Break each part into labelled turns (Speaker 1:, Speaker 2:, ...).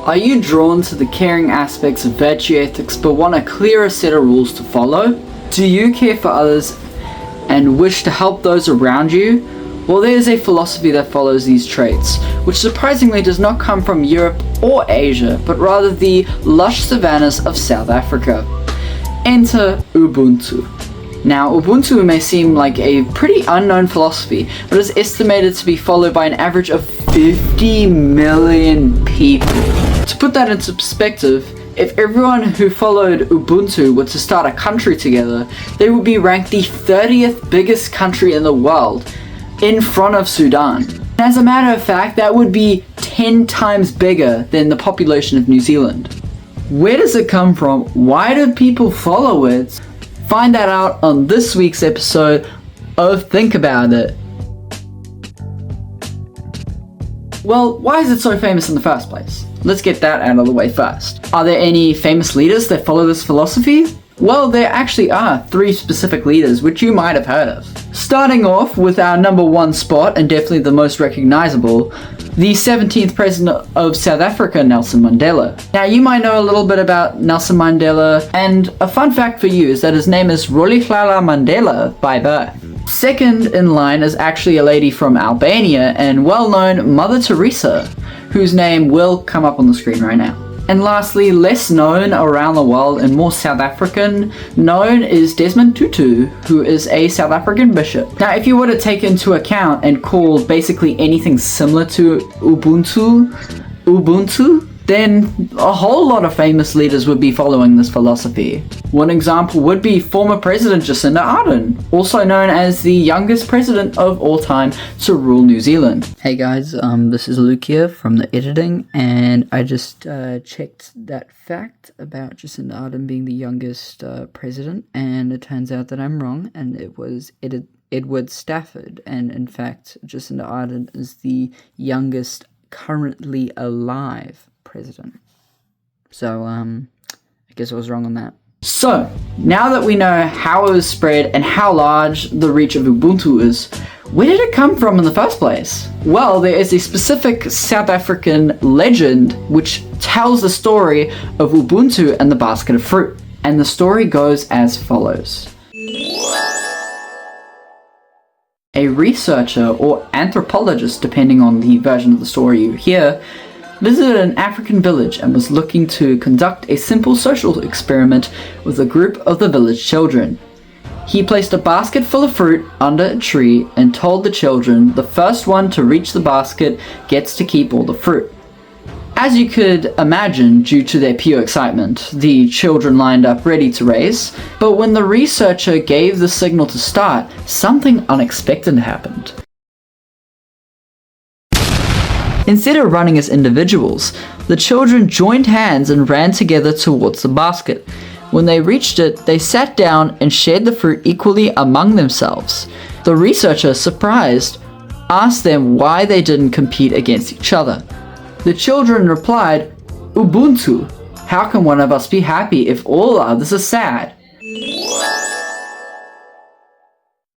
Speaker 1: Are you drawn to the caring aspects of virtue ethics but want a clearer set of rules to follow? Do you care for others and wish to help those around you? Well, there's a philosophy that follows these traits, which surprisingly does not come from Europe or Asia, but rather the lush savannas of South Africa. Enter Ubuntu. Now, Ubuntu may seem like a pretty unknown philosophy, but is estimated to be followed by an average of 50 million people. To put that into perspective, if everyone who followed Ubuntu were to start a country together, they would be ranked the 30th biggest country in the world, in front of Sudan. As a matter of fact, that would be 10 times bigger than the population of New Zealand. Where does it come from? Why do people follow it? Find that out on this week's episode of Think About It. Well, why is it so famous in the first place? Let's get that out of the way first. Are there any famous leaders that follow this philosophy? Well, there actually are 3 specific leaders which you might have heard of. Starting off with our number 1 spot, and definitely the most recognizable, the 17th President of South Africa, Nelson Mandela. Now, you might know a little bit about Nelson Mandela, and a fun fact for you is that his name is Rolihlahla Mandela by birth. Second in line is actually a lady from Albania and well-known Mother Teresa, whose name will come up on the screen right now. And lastly, less known around the world and more South African known is Desmond Tutu, who is a South African bishop. Now, if you were to take into account and call basically anything similar to Ubuntu, then a whole lot of famous leaders would be following this philosophy. One example would be former President Jacinda Ardern, also known as the youngest president of all time to rule New Zealand. Hey guys, this is Luke here from the editing, and I just checked that fact about Jacinda Ardern being the youngest president, and it turns out that I'm wrong, and it was Edward Stafford, and in fact, Jacinda Ardern is the youngest currently alive president. So, I guess I was wrong on that. So, now that we know how it was spread and how large the reach of Ubuntu is, where did it come from in the first place? Well, there is a specific South African legend which tells the story of Ubuntu and the basket of fruit. And the story goes as follows. A researcher or anthropologist, depending on the version of the story you hear, visited an African village and was looking to conduct a simple social experiment with a group of the village children. He placed a basket full of fruit under a tree and told the children the first one to reach the basket gets to keep all the fruit. As you could imagine, due to their pure excitement, the children lined up ready to race, but when the researcher gave the signal to start, something unexpected happened. Instead of running as individuals, the children joined hands and ran together towards the basket. When they reached it, they sat down and shared the fruit equally among themselves. The researcher, surprised, asked them why they didn't compete against each other. The children replied, "Ubuntu. How can one of us be happy if all others are sad?"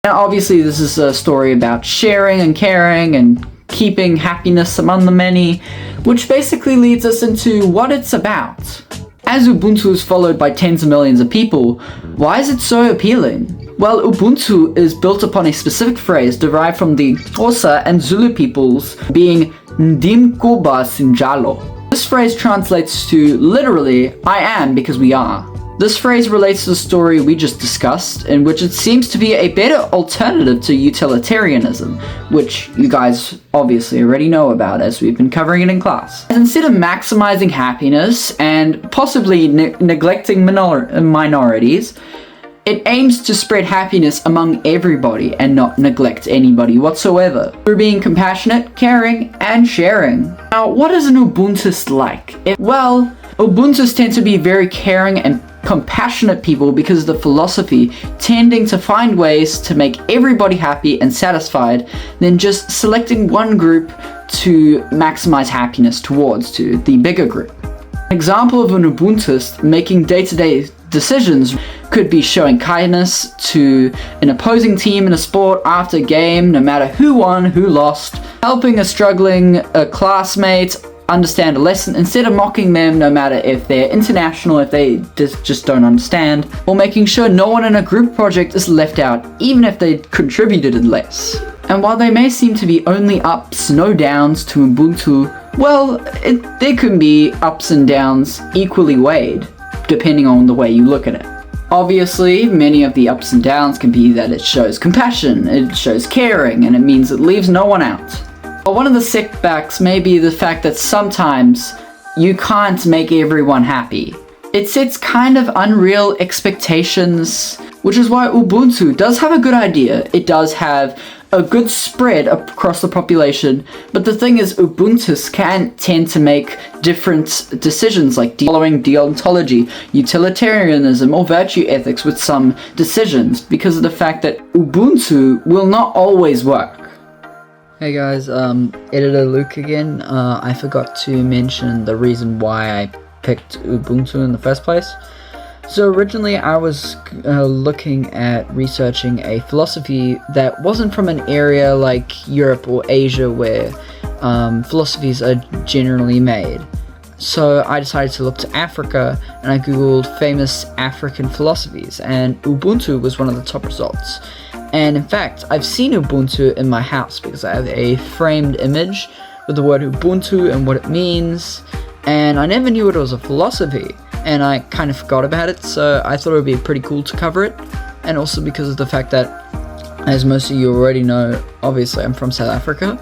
Speaker 1: Now, obviously, this is a story about sharing and caring and keeping happiness among the many, which basically leads us into what it's about. As Ubuntu is followed by tens of millions of people, why is it so appealing? Well, Ubuntu is built upon a specific phrase derived from the Xhosa and Zulu peoples, being Ndimkuba Sinjalo. This phrase translates to literally, I am because we are. This phrase relates to the story we just discussed, in which it seems to be a better alternative to utilitarianism, which you guys obviously already know about as we've been covering it in class. Instead of maximizing happiness and possibly neglecting minorities, it aims to spread happiness among everybody and not neglect anybody whatsoever, through being compassionate, caring, and sharing. Now, what is an Ubuntist like? Well, Ubuntists tend to be very caring and compassionate people because of the philosophy tending to find ways to make everybody happy and satisfied than just selecting one group to maximize happiness towards to the bigger group. An example of an Ubuntist making day-to-day decisions could be showing kindness to an opposing team in a sport after a game, no matter who won, who lost, helping a struggling classmate, understand a lesson instead of mocking them, no matter if they're international, if they just don't understand, or making sure no one in a group project is left out, even if they contributed less. And while there may seem to be only ups, no downs to Ubuntu, well, there can be ups and downs equally weighed, depending on the way you look at it. Obviously, many of the ups and downs can be that it shows compassion, it shows caring, and it means it leaves no one out. But one of the setbacks may be the fact that sometimes you can't make everyone happy. It sets kind of unreal expectations, which is why Ubuntu does have a good idea. It does have a good spread across the population, but the thing is, Ubuntuists can tend to make different decisions like following deontology, utilitarianism, or virtue ethics with some decisions because of the fact that Ubuntu will not always work. Hey guys, Editor Luke again. I forgot to mention the reason why I picked Ubuntu in the first place. So originally I was looking at researching a philosophy that wasn't from an area like Europe or Asia where philosophies are generally made. So I decided to look to Africa, and I googled famous African philosophies, and Ubuntu was one of the top results. And in fact, I've seen Ubuntu in my house because I have a framed image with the word Ubuntu and what it means, and I never knew it was a philosophy, and I kind of forgot about it, so I thought it would be pretty cool to cover it. And also because of the fact that, as most of you already know, obviously I'm from South Africa,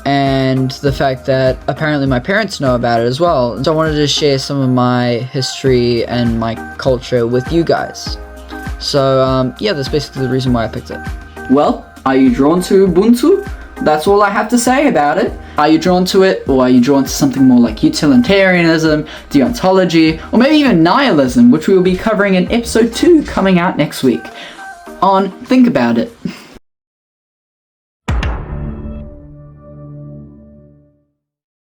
Speaker 1: and the fact that apparently my parents know about it as well, so I wanted to share some of my history and my culture with you guys. So yeah, that's basically the reason why I picked it. Well, are you drawn to Ubuntu? That's all I have to say about it. Are you drawn to it, or are you drawn to something more like utilitarianism, deontology, or maybe even nihilism, which we will be covering in episode 2 coming out next week on Think About It.